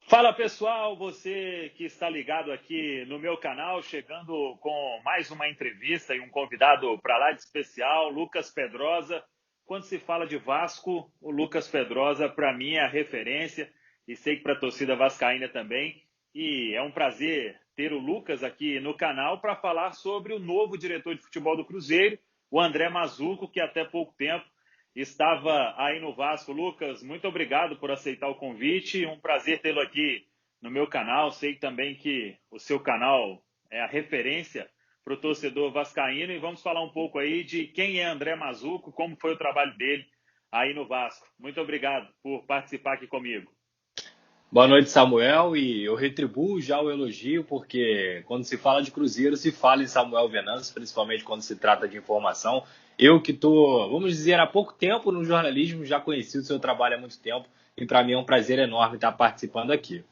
Fala pessoal, você que está ligado aqui no meu canal, chegando com mais uma entrevista e um convidado para lá de especial, Lucas Pedrosa. Quando se fala de Vasco, o Lucas Pedrosa para mim é a referência e sei que para a torcida vascaína também. E é um prazer ter o Lucas aqui no canal para falar sobre o novo diretor de futebol do Cruzeiro, o André Mazzuco, que até pouco tempo estava aí no Vasco. Lucas, muito obrigado por aceitar o convite. Um prazer tê-lo aqui no meu canal. Sei também que o seu canal é a referência para o torcedor vascaíno. E vamos falar um pouco aí de quem é André Mazzuco, como foi o trabalho dele aí no Vasco. Muito obrigado por participar aqui comigo. Boa noite, Samuel, e eu retribuo já o elogio, porque quando se fala de Cruzeiro, se fala em Samuel Venâncio, principalmente quando se trata de informação. Eu que estou, vamos dizer, há pouco tempo no jornalismo, já conheci o seu trabalho há muito tempo, e para mim é um prazer enorme estar participando aqui.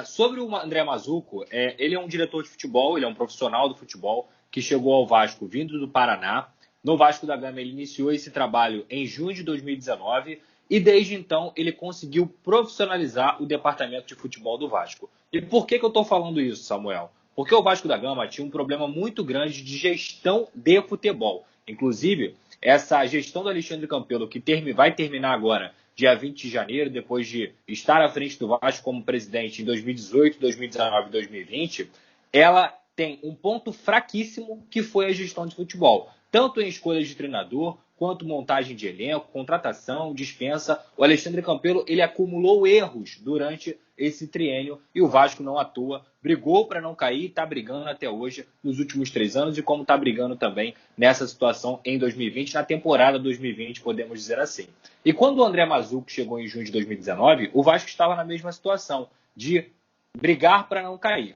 Sobre o André Mazzuco, ele é um diretor de futebol, ele é um profissional do futebol, que chegou ao Vasco vindo do Paraná. No Vasco da Gama ele iniciou esse trabalho em junho de 2019, e desde então ele conseguiu profissionalizar o departamento de futebol do Vasco. E por que eu estou falando isso, Samuel? Porque o Vasco da Gama tinha um problema muito grande de gestão de futebol. Inclusive, essa gestão do Alexandre Campelo, que vai terminar agora, dia 20 de janeiro, depois de estar à frente do Vasco como presidente em 2018, 2019 e 2020, ela tem um ponto fraquíssimo que foi a gestão de futebol. Tanto em escolha de treinador, quanto montagem de elenco, contratação, dispensa. O Alexandre Campelo ele acumulou erros durante esse triênio e o Vasco não à toa brigou para não cair e está brigando até hoje nos últimos 3 anos e como está brigando também nessa situação em 2020, na temporada 2020, podemos dizer assim. E quando o André Mazzuco chegou em junho de 2019, o Vasco estava na mesma situação de brigar para não cair.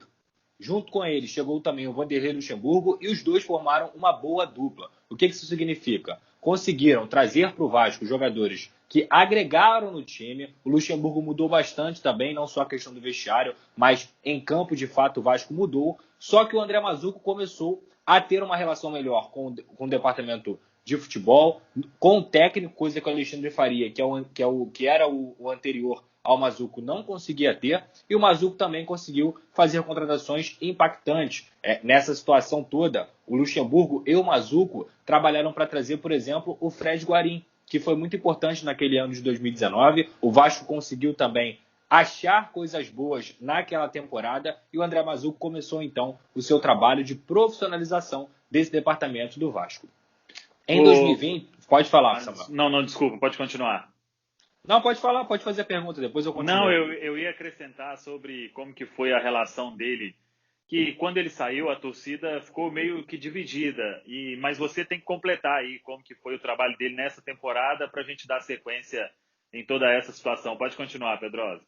Junto com ele chegou também o Vanderlei Luxemburgo e os dois formaram uma boa dupla. O que isso significa? Conseguiram trazer para o Vasco jogadores que agregaram no time. O Luxemburgo mudou bastante também, não só a questão do vestiário, mas em campo, de fato, o Vasco mudou. Só que o André Mazzuco começou a ter uma relação melhor com o departamento de futebol, com o técnico, coisa que o Alexandre Faria, que era o anterior ao Mazzuco, não conseguia ter, e o Mazzuco também conseguiu fazer contratações impactantes. Nessa situação toda, o Luxemburgo e o Mazzuco trabalharam para trazer, por exemplo, o Fred Guarim, que foi muito importante naquele ano de 2019. O Vasco conseguiu também achar coisas boas naquela temporada e o André Mazzuco começou então o seu trabalho de profissionalização desse departamento do Vasco. Em 2020, pode falar, Samuel. Não, desculpa, pode continuar. Não, pode falar, pode fazer a pergunta, depois eu continuo. Não, eu ia acrescentar sobre como que foi a relação dele, que quando ele saiu, a torcida ficou meio que dividida, mas você tem que completar aí como que foi o trabalho dele nessa temporada para a gente dar sequência em toda essa situação. Pode continuar, Pedrosa.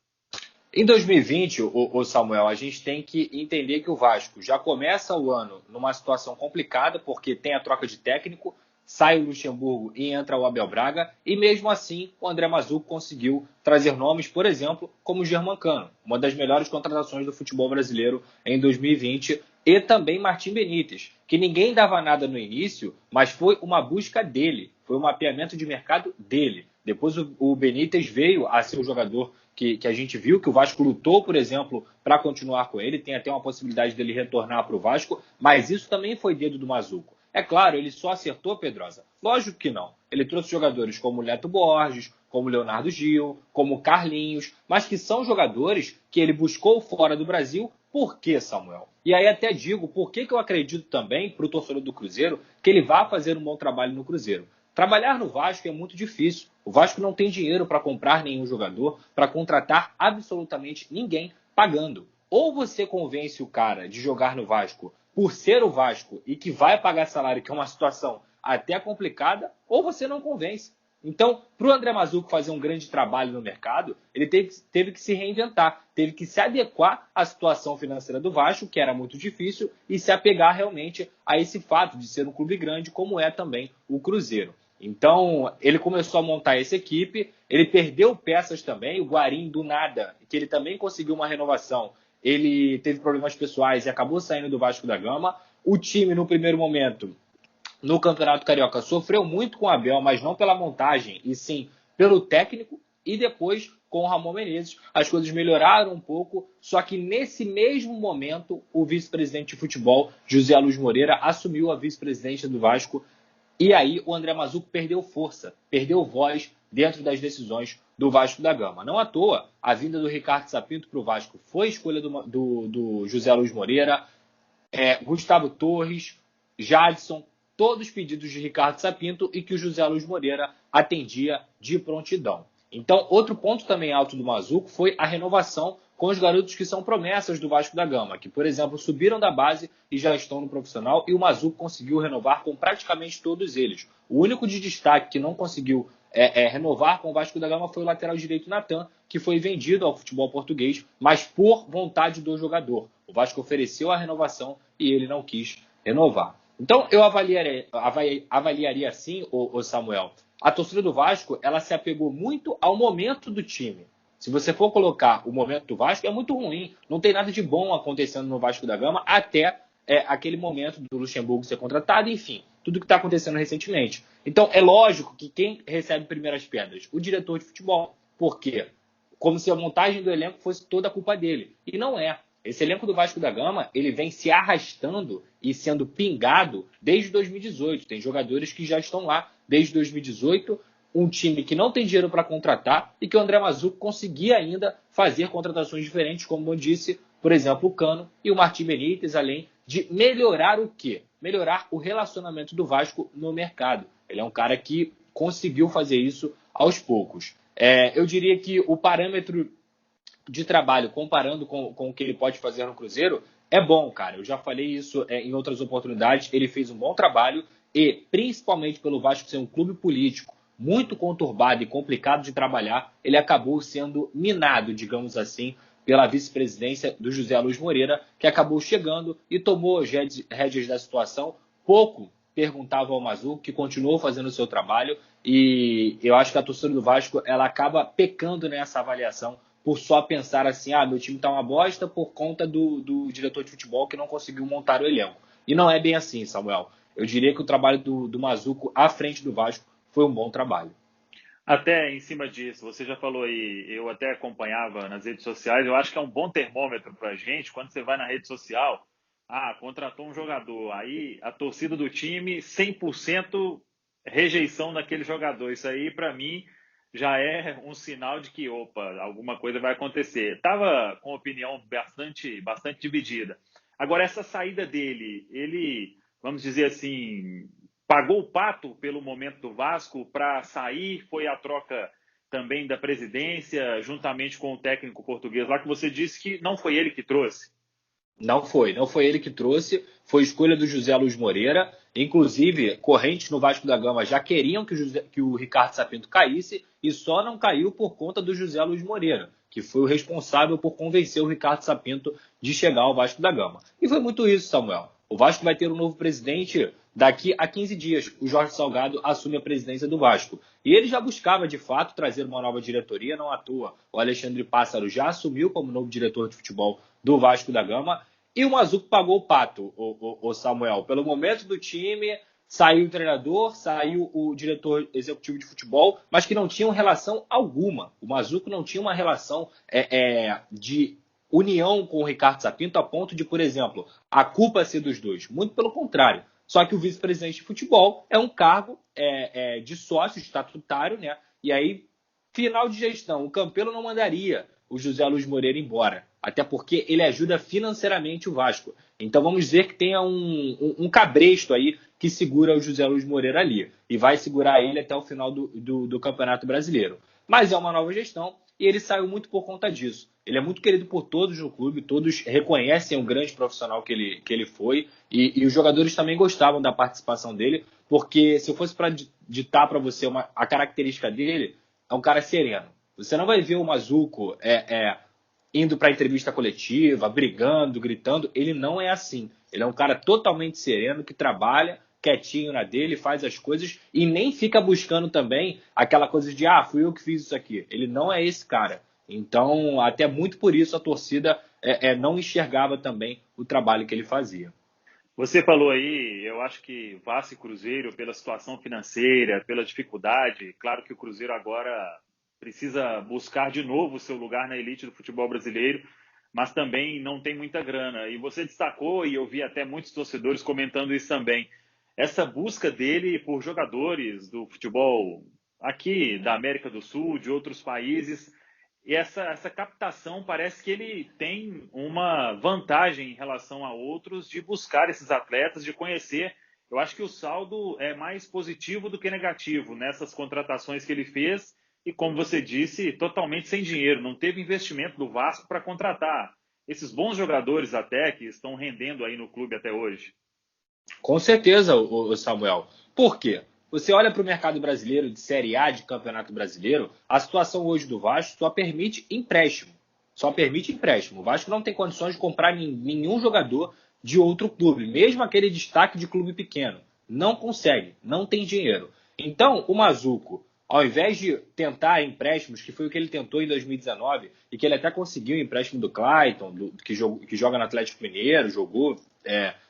Em 2020, o Samuel, a gente tem que entender que o Vasco já começa o ano numa situação complicada, porque tem a troca de técnico, sai o Luxemburgo e entra o Abel Braga, e mesmo assim o André Mazzuco conseguiu trazer nomes, por exemplo, como o Germancano, uma das melhores contratações do futebol brasileiro em 2020, e também Martim Benítez, que ninguém dava nada no início, mas foi uma busca dele, foi um mapeamento de mercado dele. Depois o Benítez veio a ser o jogador que a gente viu, que o Vasco lutou, por exemplo, para continuar com ele, tem até uma possibilidade dele retornar para o Vasco, mas isso também foi dedo do Mazzuco. É claro, ele só acertou, Pedrosa? Lógico que não. Ele trouxe jogadores como o Neto Borges, como o Leonardo Gil, como o Carlinhos, mas que são jogadores que ele buscou fora do Brasil. Por quê, Samuel? E aí até digo, por que eu acredito também, para o torcedor do Cruzeiro, que ele vai fazer um bom trabalho no Cruzeiro. Trabalhar no Vasco é muito difícil. O Vasco não tem dinheiro para comprar nenhum jogador, para contratar absolutamente ninguém pagando. Ou você convence o cara de jogar no Vasco por ser o Vasco e que vai pagar salário, que é uma situação até complicada, ou você não convence. Então, para o André Mazzuco fazer um grande trabalho no mercado, ele teve que se reinventar, teve que se adequar à situação financeira do Vasco, que era muito difícil, e se apegar realmente a esse fato de ser um clube grande, como é também o Cruzeiro. Então, ele começou a montar essa equipe, ele perdeu peças também, o Guarim do nada, que ele também conseguiu uma renovação, ele teve problemas pessoais e acabou saindo do Vasco da Gama. O time, no primeiro momento, no Campeonato Carioca, sofreu muito com o Abel, mas não pela montagem, e sim pelo técnico. e depois, com o Ramon Menezes, as coisas melhoraram um pouco, só que nesse mesmo momento, o vice-presidente de futebol, José Luiz Moreira, assumiu a vice-presidência do Vasco, e aí o André Mazzucco perdeu força, perdeu voz dentro das decisões do Vasco da Gama. Não à toa, a vinda do Ricardo Sapinto para o Vasco foi escolha do José Luiz Moreira, Gustavo Torres, Jadson, todos pedidos de Ricardo Sapinto e que o José Luiz Moreira atendia de prontidão. Então, outro ponto também alto do Mazzucco foi a renovação com os garotos que são promessas do Vasco da Gama, que, por exemplo, subiram da base e já estão no profissional, e o Mazzucco conseguiu renovar com praticamente todos eles. O único de destaque que não conseguiu renovar com o Vasco da Gama foi o lateral direito Natan, que foi vendido ao futebol português, mas por vontade do jogador. O Vasco ofereceu a renovação e ele não quis renovar. Então, eu avaliaria assim, o Samuel, a torcida do Vasco, ela se apegou muito ao momento do time. Se você for colocar o momento do Vasco, é muito ruim. Não tem nada de bom acontecendo no Vasco da Gama até aquele momento do Luxemburgo ser contratado, enfim, tudo que está acontecendo recentemente. Então, é lógico que quem recebe primeiras pedras? O diretor de futebol. Por quê? Como se a montagem do elenco fosse toda a culpa dele. E não é. Esse elenco do Vasco da Gama, ele vem se arrastando e sendo pingado desde 2018. Tem jogadores que já estão lá desde 2018, um time que não tem dinheiro para contratar e que o André Mazzucco conseguia ainda fazer contratações diferentes, como eu disse, por exemplo, o Cano e o Martim Benítez, além de melhorar o quê? Melhorar o relacionamento do Vasco no mercado. Ele é um cara que conseguiu fazer isso aos poucos. Eu diria que o parâmetro de trabalho, comparando com o que ele pode fazer no Cruzeiro, é bom, cara. Eu já falei isso em outras oportunidades. Ele fez um bom trabalho e, principalmente pelo Vasco ser um clube político muito conturbado e complicado de trabalhar, ele acabou sendo minado, digamos assim, pela vice-presidência do José Luiz Moreira, que acabou chegando e tomou as rédeas da situação. Pouco perguntava ao Mazzucco, que continuou fazendo o seu trabalho, e eu acho que a torcida do Vasco ela acaba pecando nessa avaliação por só pensar assim, meu time tá uma bosta por conta do diretor de futebol que não conseguiu montar o elenco. E não é bem assim, Samuel. Eu diria que o trabalho do Mazzucco à frente do Vasco foi um bom trabalho. Até em cima disso, você já falou aí, eu até acompanhava nas redes sociais, eu acho que é um bom termômetro para a gente, quando você vai na rede social, contratou um jogador, aí a torcida do time, 100% rejeição daquele jogador. Isso aí, para mim, já é um sinal de que, opa, alguma coisa vai acontecer. Estava com opinião bastante dividida. Agora, essa saída dele, ele, vamos dizer assim, pagou o pato pelo momento do Vasco para sair, foi a troca também da presidência, juntamente com o técnico português lá, que você disse que não foi ele que trouxe. Não foi ele que trouxe, foi escolha do José Luiz Moreira. Inclusive, correntes no Vasco da Gama já queriam que o Ricardo Sapinto caísse e só não caiu por conta do José Luiz Moreira, que foi o responsável por convencer o Ricardo Sapinto de chegar ao Vasco da Gama. E foi muito isso, Samuel. O Vasco vai ter um novo presidente daqui a 15 dias. O Jorge Salgado assume a presidência do Vasco. E ele já buscava, de fato, trazer uma nova diretoria, não à toa. O Alexandre Pássaro já assumiu como novo diretor de futebol do Vasco da Gama. E o Mazzucco pagou o pato, o Samuel. Pelo momento do time, saiu o treinador, saiu o diretor executivo de futebol, mas que não tinham relação alguma. O Mazzucco não tinha uma relação de união com o Ricardo Sapinto a ponto de, por exemplo, a culpa ser dos dois. Muito pelo contrário. Só que o vice-presidente de futebol é um cargo de sócio estatutário, né? E aí, final de gestão, o Campelo não mandaria o José Luiz Moreira embora. Até porque ele ajuda financeiramente o Vasco. Então vamos dizer que tenha um cabresto aí que segura o José Luiz Moreira ali. E vai segurar ele até o final do Campeonato Brasileiro. Mas é uma nova gestão e ele saiu muito por conta disso. Ele é muito querido por todos no clube, todos reconhecem o grande profissional que ele foi. E os jogadores também gostavam da participação dele, porque se eu fosse para ditar para você a característica dele, é um cara sereno. Você não vai ver o Mazzucco indo para entrevista coletiva, brigando, gritando. Ele não é assim. Ele é um cara totalmente sereno, que trabalha quietinho na dele, faz as coisas e nem fica buscando também aquela coisa de fui eu que fiz isso aqui. Ele não é esse cara. Então, até muito por isso a torcida não enxergava também o trabalho que ele fazia. Você falou aí, eu acho que Vasco e Cruzeiro, pela situação financeira, pela dificuldade, claro que o Cruzeiro agora precisa buscar de novo o seu lugar na elite do futebol brasileiro, mas também não tem muita grana. E você destacou, e eu vi até muitos torcedores comentando isso também, essa busca dele por jogadores do futebol aqui da América do Sul, de outros países, e essa captação parece que ele tem uma vantagem em relação a outros de buscar esses atletas, de conhecer. Eu acho que o saldo é mais positivo do que negativo nessas contratações que ele fez e, como você disse, totalmente sem dinheiro. Não teve investimento do Vasco para contratar esses bons jogadores até que estão rendendo aí no clube até hoje. Com certeza, o Samuel. Por quê? Você olha para o mercado brasileiro de Série A de Campeonato Brasileiro, a situação hoje do Vasco só permite empréstimo. Só permite empréstimo. O Vasco não tem condições de comprar nenhum jogador de outro clube, mesmo aquele destaque de clube pequeno. Não consegue, não tem dinheiro. Então, o Mazuco, ao invés de tentar empréstimos, que foi o que ele tentou em 2019, e que ele até conseguiu o empréstimo do Clayton, que joga no Atlético Mineiro, jogou...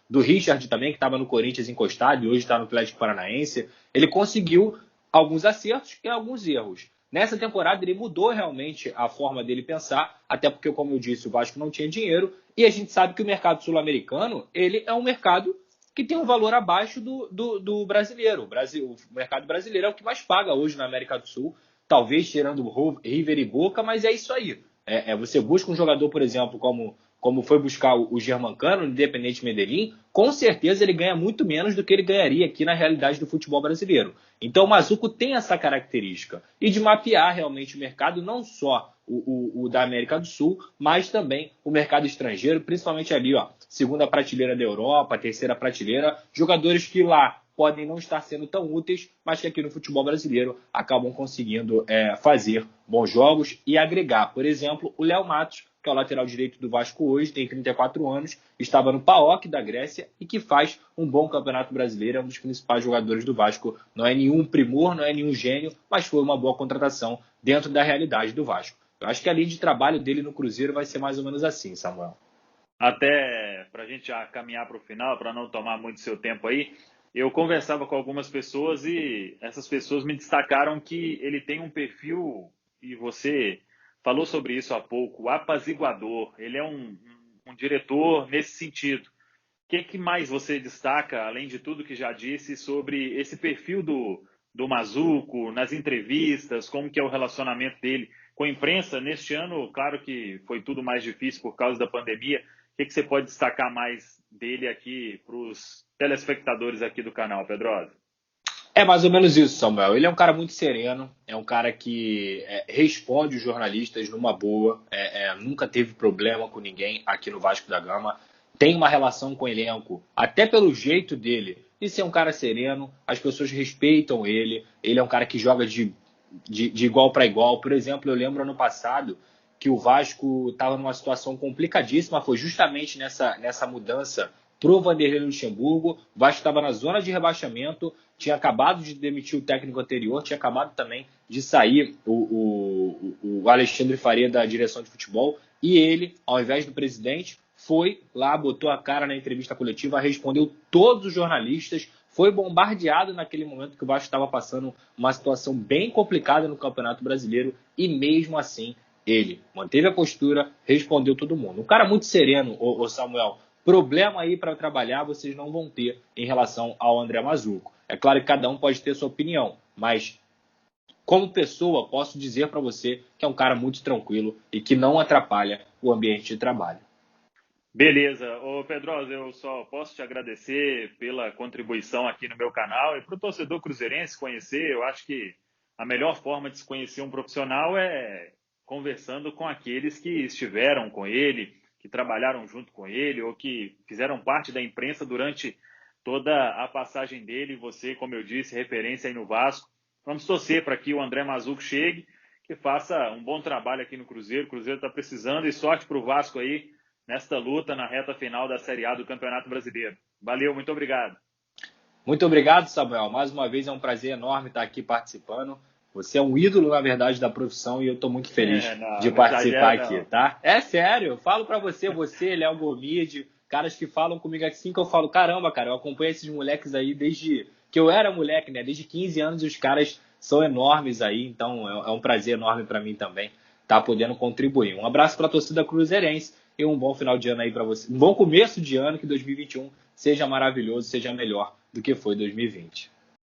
do Richard também, que estava no Corinthians encostado e hoje está no Atlético Paranaense, ele conseguiu alguns acertos e alguns erros. Nessa temporada ele mudou realmente a forma dele pensar, até porque, como eu disse, o Vasco não tinha dinheiro, e a gente sabe que o mercado sul-americano ele é um mercado que tem um valor abaixo do brasileiro. O mercado brasileiro é o que mais paga hoje na América do Sul, talvez tirando o River e Boca, mas é isso aí. Você busca um jogador, por exemplo, como foi buscar o Germancano, o Independente Medellín, com certeza ele ganha muito menos do que ele ganharia aqui na realidade do futebol brasileiro. Então o Mazuco tem essa característica, e de mapear realmente o mercado, não só o da América do Sul, mas também o mercado estrangeiro, principalmente ali, segunda prateleira da Europa, terceira prateleira, jogadores que lá podem não estar sendo tão úteis, mas que aqui no futebol brasileiro acabam conseguindo fazer bons jogos e agregar. Por exemplo, o Léo Matos, que é o lateral direito do Vasco hoje, tem 34 anos, estava no PAOK da Grécia e que faz um bom campeonato brasileiro, é um dos principais jogadores do Vasco. Não é nenhum primor, não é nenhum gênio, mas foi uma boa contratação dentro da realidade do Vasco. Eu acho que a linha de trabalho dele no Cruzeiro vai ser mais ou menos assim, Samuel. Até para a gente já caminhar para o final, para não tomar muito seu tempo aí, eu conversava com algumas pessoas e essas pessoas me destacaram que ele tem um perfil, e você falou sobre isso há pouco, apaziguador. Ele é um diretor nesse sentido. O que mais você destaca, além de tudo que já disse, sobre esse perfil do Mazuco, nas entrevistas, como que é o relacionamento dele com a imprensa? Neste ano, claro que foi tudo mais difícil por causa da pandemia. O que você pode destacar mais dele aqui para os telespectadores aqui do canal, Pedrosa? É mais ou menos isso, Samuel. Ele é um cara muito sereno, é um cara que responde os jornalistas numa boa, nunca teve problema com ninguém aqui no Vasco da Gama, tem uma relação com o elenco, até pelo jeito dele, de ser um cara sereno, as pessoas respeitam ele é um cara que joga de igual para igual. Por exemplo, eu lembro ano passado que o Vasco estava numa situação complicadíssima, foi justamente nessa mudança pro Vanderlei Luxemburgo. O Vasco estava na zona de rebaixamento, tinha acabado de demitir o técnico anterior, tinha acabado também de sair o Alexandre Faria da direção de futebol, e ele, ao invés do presidente, foi lá, botou a cara na entrevista coletiva, respondeu todos os jornalistas, foi bombardeado naquele momento que o Vasco estava passando uma situação bem complicada no Campeonato Brasileiro, e mesmo assim ele manteve a postura, respondeu todo mundo. Um cara muito sereno, o Samuel. Problema aí para trabalhar vocês não vão ter em relação ao André Mazuco. É claro que cada um pode ter sua opinião, mas como pessoa posso dizer para você que é um cara muito tranquilo e que não atrapalha o ambiente de trabalho. Beleza. Ô Pedrosa, eu só posso te agradecer pela contribuição aqui no meu canal, e para o torcedor cruzeirense conhecer, eu acho que a melhor forma de se conhecer um profissional é conversando com aqueles que estiveram com ele, que trabalharam junto com ele ou que fizeram parte da imprensa durante toda a passagem dele. Você, como eu disse, referência aí no Vasco. Vamos torcer para que o André Mazuco chegue, que faça um bom trabalho aqui no Cruzeiro. O Cruzeiro está precisando, e sorte para o Vasco aí nesta luta na reta final da Série A do Campeonato Brasileiro. Valeu, muito obrigado. Muito obrigado, Samuel. Mais uma vez é um prazer enorme estar aqui participando. Você é um ídolo, na verdade, da profissão, e eu estou muito feliz de participar aqui, tá? É sério, eu falo para você, Léo Gomide, caras que falam comigo assim, que eu falo, caramba, cara, eu acompanho esses moleques aí desde que eu era moleque, né? Desde 15 anos os caras são enormes aí, então é um prazer enorme para mim também estar podendo contribuir. Um abraço para a torcida cruzeirense e um bom final de ano aí para você. Um bom começo de ano, que 2021 seja maravilhoso, seja melhor do que foi 2020.